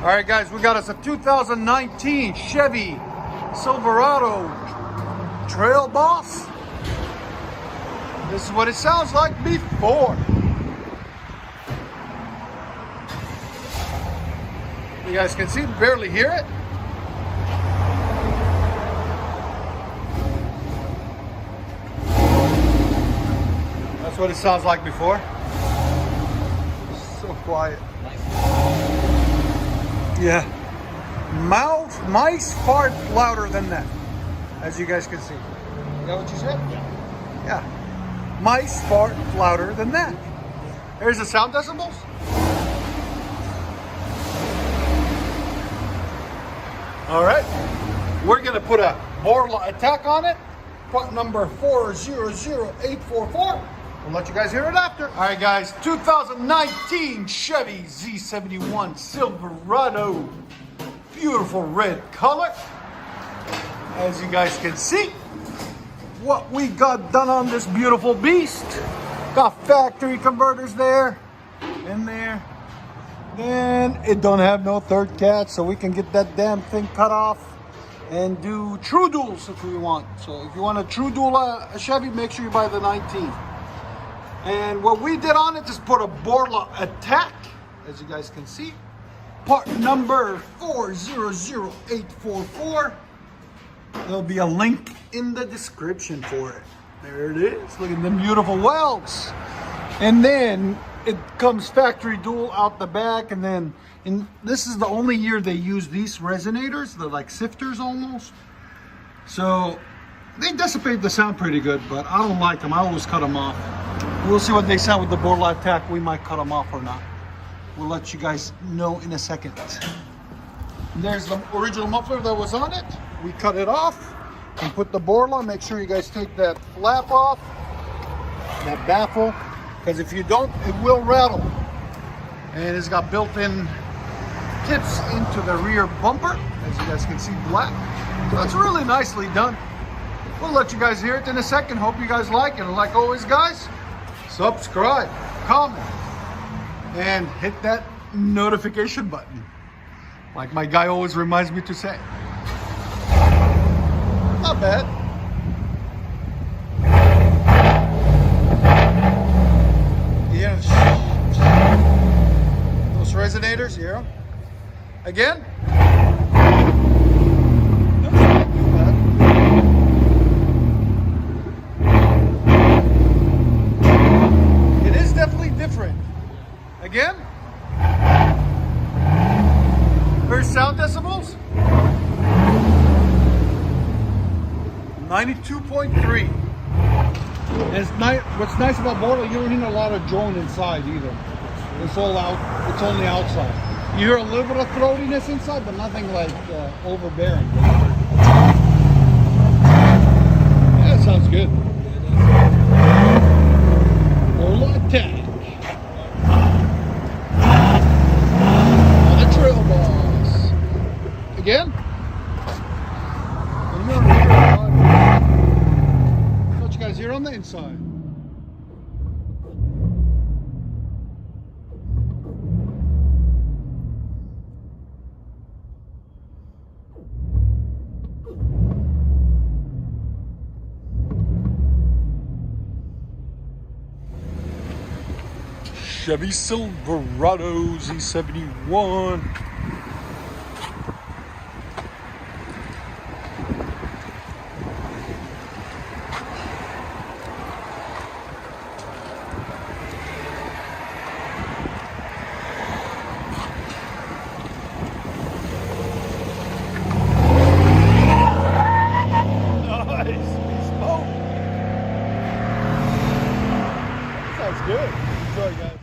All right, guys, we got us a 2019 Chevy Silverado Trail Boss. This is what it sounds like before. You guys can see, barely hear it. That's what it sounds like before. So quiet. Yeah. Mice fart louder than that, as you guys can see. Is that what you said? Yeah. Mice fart louder than that. Here's the sound decibels. All right. We're going to put a BORLA ATAK on it. Part number 400844. We'll let you guys hear it after. All right, guys. 2019 Chevy Z71 Silverado. Beautiful red color. As you guys can see, what we got done on this beautiful beast. Got factory converters there and there. Then it don't have no third cat, so we can get that damn thing cut off and do true duals if we want. So if you want a true dual a Chevy, make sure you buy the 19. And what we did on it is put a BORLA ATAK, as you guys can see. Part number 400844. There'll be a link in the description for it. There it is. Look at them beautiful welds. And then it comes factory dual out the back. And then this is the only year they use these resonators. They're like sifters almost. So they dissipate the sound pretty good, but I don't like them. I always cut them off. We'll see what they sound with the BORLA ATAK. We might cut them off or not. We'll let you guys know in a second. There's the original muffler that was on it. We cut it off and put the BORLA. Make sure you guys take that flap off, that baffle, because if you don't, it will rattle. And it's got built-in tips into the rear bumper, as you guys can see, black. So it's really nicely done. We'll let you guys hear it in a second. Hope you guys like it. And like always, guys, subscribe, comment, and hit that notification button, like my guy always reminds me to say. Not bad. Yeah, those resonators, you hear them? Again? It is definitely different. Again? Here's sound decibels. 92.3. And it's nice. What's nice about BORLA, you don't need a lot of drone inside either. It's all out. It's only outside. You hear a little bit of throatiness inside, but nothing like overbearing. Yeah, it sounds good. BORLA ATAK. On the Trail Boss. Again? What you guys hear on the inside? Chevy Silverado Z71. Sounds good. Enjoy, guys.